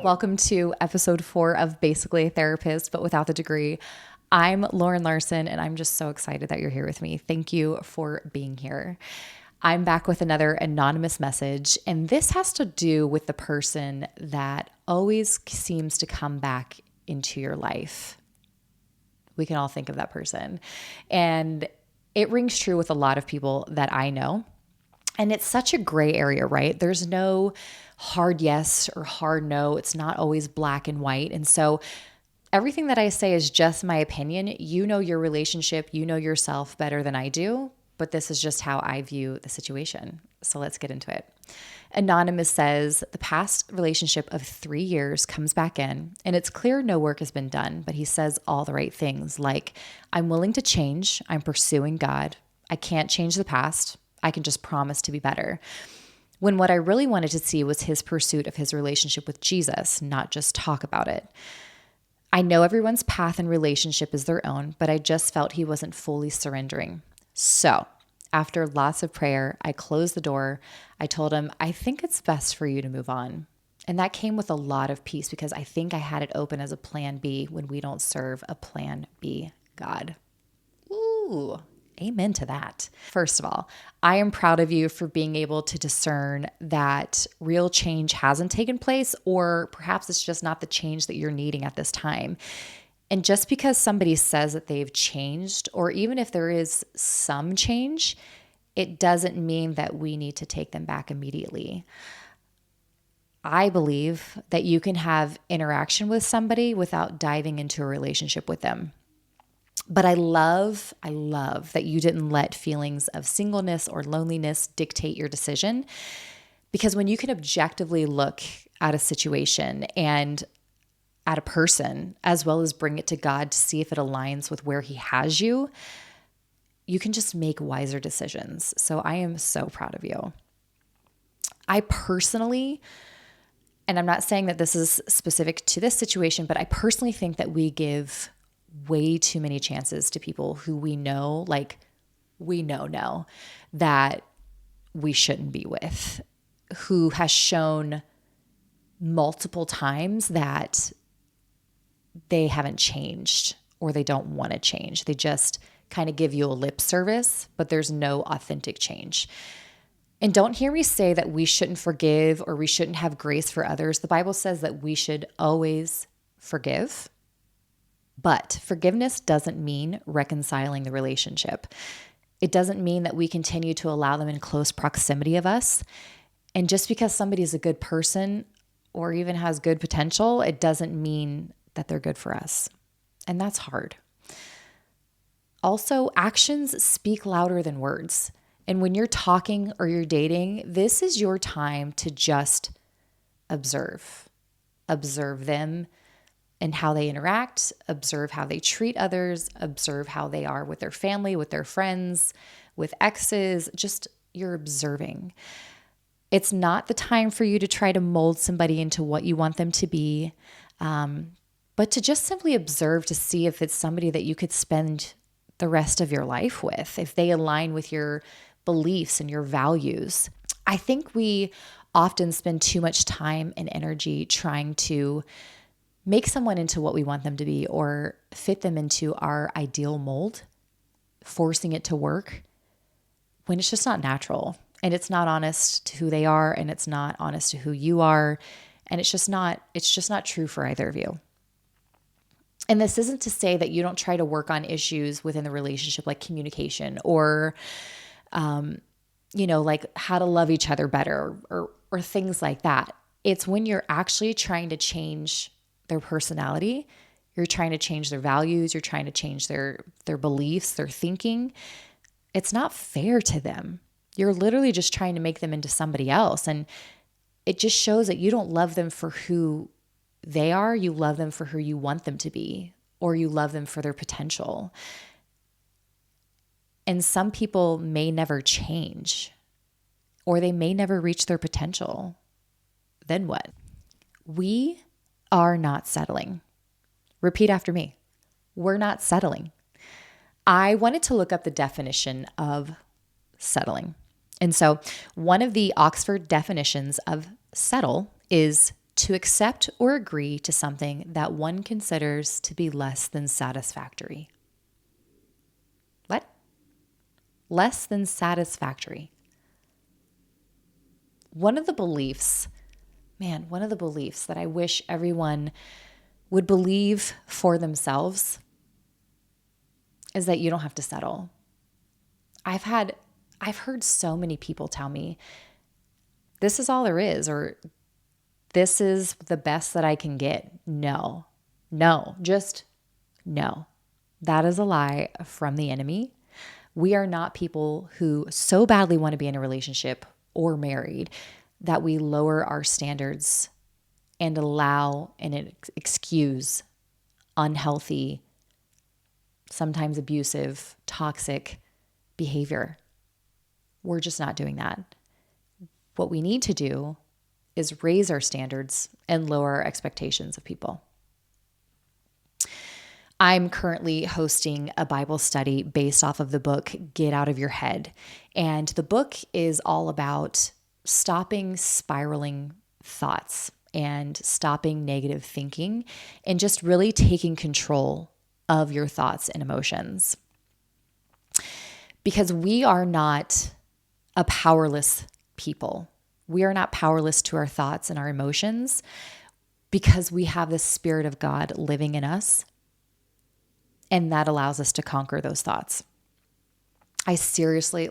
Welcome to episode 4 of Basically a Therapist, but without the degree. I'm Lauren Larson, and I'm just so excited that you're here with me. Thank you for being here. I'm back with another anonymous message, and this has to do with the person that always seems to come back into your life. We can all think of that person. And it rings true with a lot of people that I know. And it's such a gray area, right? There's no hard yes or hard no. It's not always black and white. And so everything that I say is just my opinion. You know your relationship, you know yourself better than I do, but this is just how I view the situation. So let's get into it. Anonymous says, the past relationship of 3 years comes back in, and it's clear no work has been done, but he says all the right things like, I'm willing to change. I'm pursuing God. I can't change the past. I can just promise to be better. When what I really wanted to see was his pursuit of his relationship with Jesus, not just talk about it. I know everyone's path and relationship is their own, but I just felt he wasn't fully surrendering. So after lots of prayer, I closed the door. I told him, I think it's best for you to move on. And that came with a lot of peace because I think I had it open as a plan B when we don't serve a plan B God. Ooh. Amen to that. First of all, I am proud of you for being able to discern that real change hasn't taken place, or perhaps it's just not the change that you're needing at this time. And just because somebody says that they've changed, or even if there is some change, it doesn't mean that we need to take them back immediately. I believe that you can have interaction with somebody without diving into a relationship with them. But I love that you didn't let feelings of singleness or loneliness dictate your decision. Because when you can objectively look at a situation and at a person, as well as bring it to God to see if it aligns with where he has you, you can just make wiser decisions. So I am so proud of you. I personally, and I'm not saying that this is specific to this situation, but I personally think that we give way too many chances to people who we know, like we know that we shouldn't be with, who has shown multiple times that they haven't changed or they don't want to change. They just kind of give you a lip service, but there's no authentic change. And don't hear me say that we shouldn't forgive or we shouldn't have grace for others. The Bible says that we should always forgive. But forgiveness doesn't mean reconciling the relationship. It doesn't mean that we continue to allow them in close proximity of us. And just because somebody is a good person or even has good potential, it doesn't mean that they're good for us. And that's hard. Also, actions speak louder than words. And when you're talking or you're dating, this is your time to just observe. Observe them and how they interact, observe how they treat others, observe how they are with their family, with their friends, with exes, just you're observing. It's not the time for you to try to mold somebody into what you want them to be, but to just simply observe to see if it's somebody that you could spend the rest of your life with, if they align with your beliefs and your values. I think we often spend too much time and energy trying to make someone into what we want them to be or fit them into our ideal mold, forcing it to work when it's just not natural and it's not honest to who they are and it's not honest to who you are. And it's just not true for either of you. And this isn't to say that you don't try to work on issues within the relationship, like communication or, like how to love each other better or things like that. It's when you're actually trying to change their personality, you're trying to change their values, you're trying to change their beliefs, their thinking. It's not fair to them. You're literally just trying to make them into somebody else. And it just shows that you don't love them for who they are. You love them for who you want them to be, or you love them for their potential. And some people may never change, or they may never reach their potential. Then what? We are not settling. Repeat after me. We're not settling. I wanted to look up the definition of settling. And so one of the Oxford definitions of settle is to accept or agree to something that one considers to be less than satisfactory. What? Less than satisfactory. One of the beliefs that I wish everyone would believe for themselves is that you don't have to settle. I've heard so many people tell me, this is all there is, or this is the best that I can get. No, just no. That is a lie from the enemy. We are not people who so badly want to be in a relationship or married that we lower our standards and allow and excuse unhealthy, sometimes abusive, toxic behavior. We're just not doing that. What we need to do is raise our standards and lower our expectations of people. I'm currently hosting a Bible study based off of the book, Get Out of Your Head. And the book is all about stopping spiraling thoughts and stopping negative thinking and just really taking control of your thoughts and emotions. Because we are not a powerless people. We are not powerless to our thoughts and our emotions because we have the Spirit of God living in us. And that allows us to conquer those thoughts. I seriously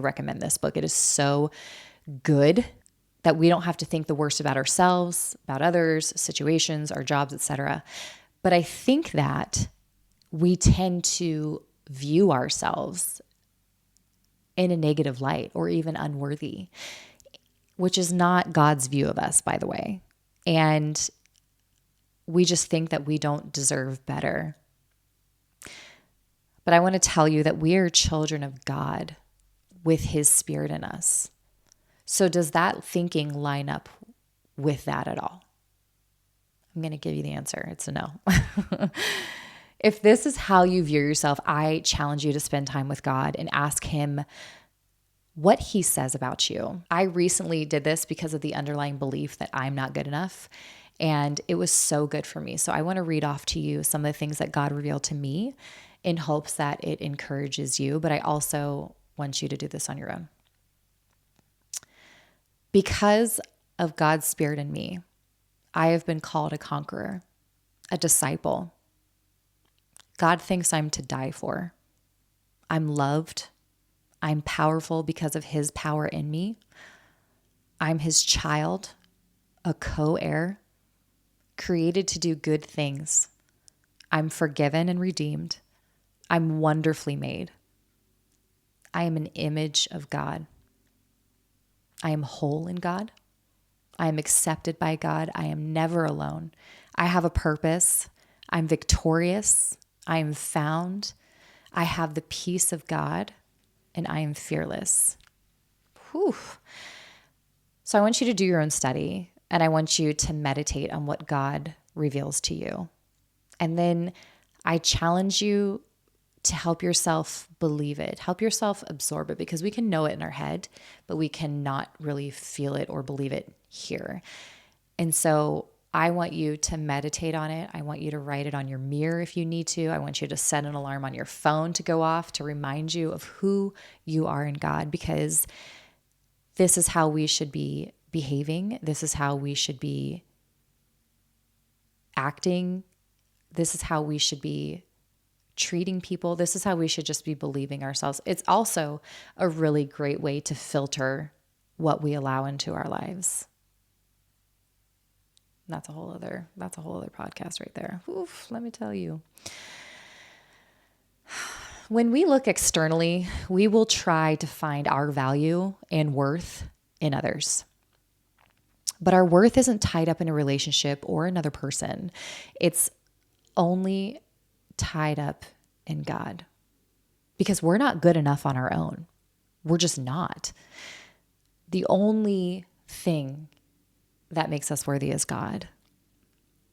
recommend this book. It is so good that we don't have to think the worst about ourselves, about others, situations, our jobs, etc. But I think that we tend to view ourselves in a negative light or even unworthy, which is not God's view of us, by the way. And we just think that we don't deserve better. But I want to tell you that we are children of God with His Spirit in us. So does that thinking line up with that at all? I'm going to give you the answer. It's a no. If this is how you view yourself, I challenge you to spend time with God and ask Him what He says about you. I recently did this because of the underlying belief that I'm not good enough. And it was so good for me. So I want to read off to you some of the things that God revealed to me in hopes that it encourages you. But I also want you to do this on your own. Because of God's Spirit in me, I have been called a conqueror, a disciple. God thinks I'm to die for. I'm loved. I'm powerful because of His power in me. I'm His child, a co-heir, created to do good things. I'm forgiven and redeemed. I'm wonderfully made. I am an image of God. I am whole in God. I am accepted by God. I am never alone. I have a purpose. I'm victorious. I am found. I have the peace of God, and I am fearless. Whew. So I want you to do your own study, and I want you to meditate on what God reveals to you. And then I challenge you to help yourself believe it, help yourself absorb it, because we can know it in our head, but we cannot really feel it or believe it here. And so I want you to meditate on it. I want you to write it on your mirror if you need to. I want you to set an alarm on your phone to go off to remind you of who you are in God, because this is how we should be behaving. This is how we should be acting. This is how we should be treating people. This is how we should just be believing ourselves. It's also a really great way to filter what we allow into our lives. That's a whole other podcast right there. Oof, let me tell you. When we look externally, we will try to find our value and worth in others. But our worth isn't tied up in a relationship or another person. It's only tied up in God, because we're not good enough on our own. We're just not. The only thing that makes us worthy is God.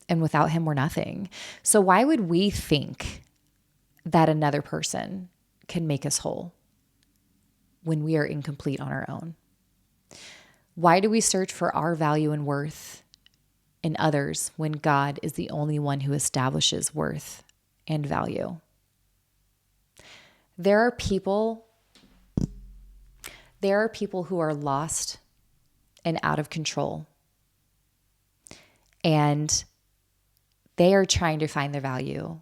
And without Him, we're nothing. So why would we think that another person can make us whole when we are incomplete on our own? Why do we search for our value and worth in others when God is the only one who establishes worth and value. There are people who are lost and out of control, and they are trying to find their value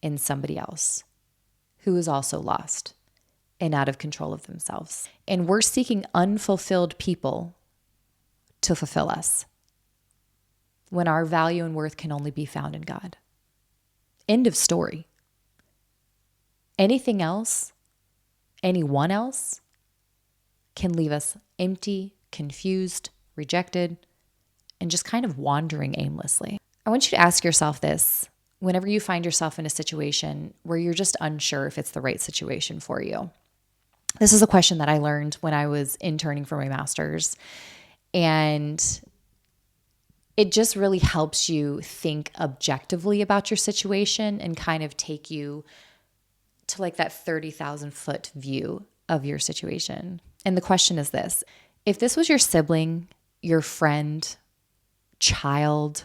in somebody else who is also lost and out of control of themselves. And we're seeking unfulfilled people to fulfill us when our value and worth can only be found in God. End of story. Anything else, anyone else, can leave us empty, confused, rejected, and just kind of wandering aimlessly. I want you to ask yourself this whenever you find yourself in a situation where you're just unsure if it's the right situation for you. This is a question that I learned when I was interning for my master's, and it just really helps you think objectively about your situation and kind of take you to like that 30,000 foot view of your situation. And the question is this: if this was your sibling, your friend, child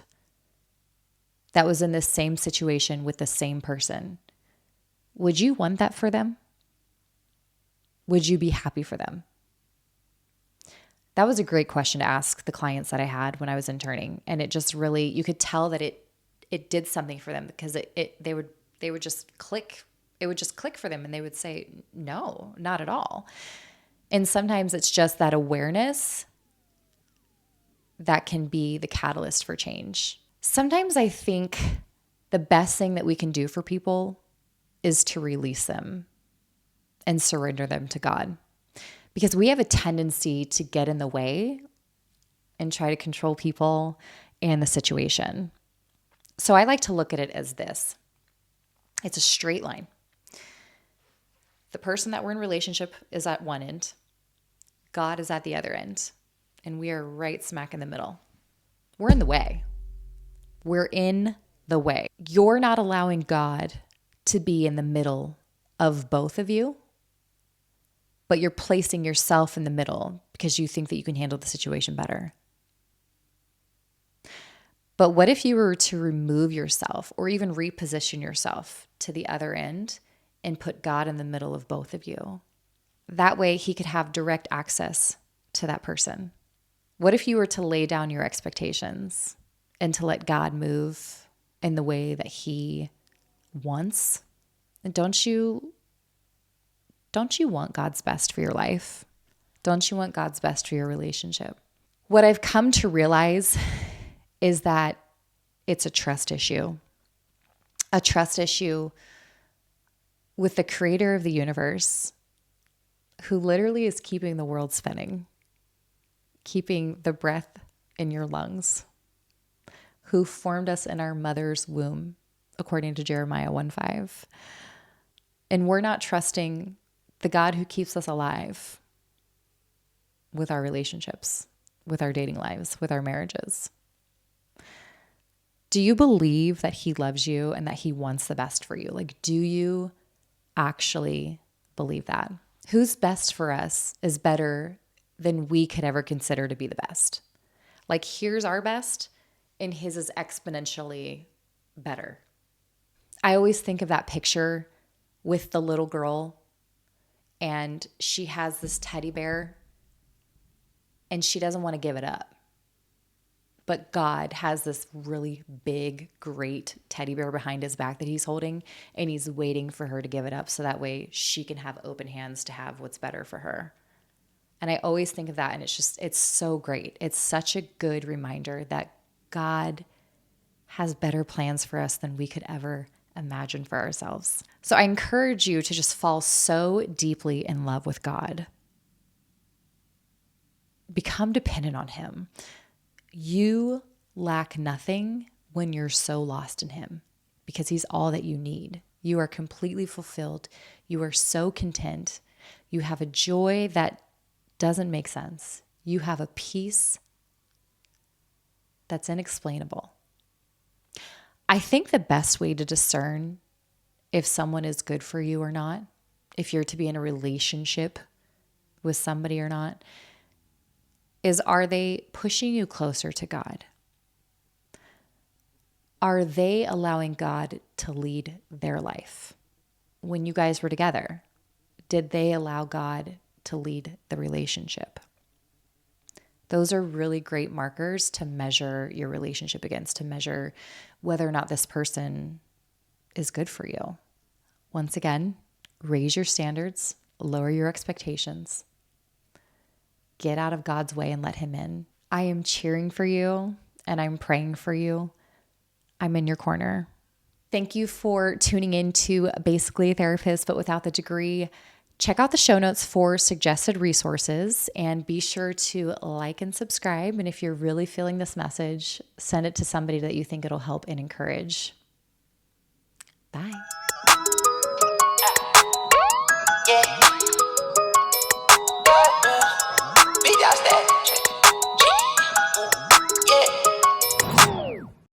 that was in the same situation with the same person, would you want that for them? Would you be happy for them? That was a great question to ask the clients that I had when I was interning. And it just really, you could tell that it did something for them, because they would just click. It would just click for them, and they would say, no, not at all. And sometimes it's just that awareness that can be the catalyst for change. Sometimes I think the best thing that we can do for people is to release them and surrender them to God, because we have a tendency to get in the way and try to control people and the situation. So I like to look at it as this. It's a straight line. The person that we're in relationship is at one end. God is at the other end. And we are right smack in the middle. We're in the way. We're in the way. You're not allowing God to be in the middle of both of you, but you're placing yourself in the middle because you think that you can handle the situation better. But what if you were to remove yourself or even reposition yourself to the other end and put God in the middle of both of you? That way he could have direct access to that person. What if you were to lay down your expectations and to let God move in the way that he wants? And don't you want God's best for your life? Don't you want God's best for your relationship? What I've come to realize is that it's a trust issue. A trust issue with the creator of the universe, who literally is keeping the world spinning, keeping the breath in your lungs, who formed us in our mother's womb, according to Jeremiah 1:5. And we're not trusting the God who keeps us alive with our relationships, with our dating lives, with our marriages. Do you believe that he loves you and that he wants the best for you? Like, do you actually believe that? Who's best for us is better than we could ever consider to be the best. Like, here's our best, and his is exponentially better. I always think of that picture with the little girl, and she has this teddy bear, and she doesn't want to give it up. But God has this really big, great teddy bear behind his back that he's holding, and he's waiting for her to give it up so that way she can have open hands to have what's better for her. And I always think of that, and it's so great. It's such a good reminder that God has better plans for us than we could ever imagine for ourselves. So I encourage you to just fall so deeply in love with God. Become dependent on him. You lack nothing when you're so lost in him, because he's all that you need. You are completely fulfilled. You are so content. You have a joy that doesn't make sense. You have a peace that's inexplainable. I think the best way to discern if someone is good for you or not, if you're to be in a relationship with somebody or not, is, are they pushing you closer to God? Are they allowing God to lead their life? When you guys were together, did they allow God to lead the relationship? Those are really great markers to measure your relationship against, to measure whether or not this person is good for you. Once again, raise your standards, lower your expectations, get out of God's way and let him in. I am cheering for you and I'm praying for you. I'm in your corner. Thank you for tuning in to Basically a Therapist, but without the degree. Check out the show notes for suggested resources and be sure to like and subscribe. And if you're really feeling this message, send it to somebody that you think it'll help and encourage. Bye.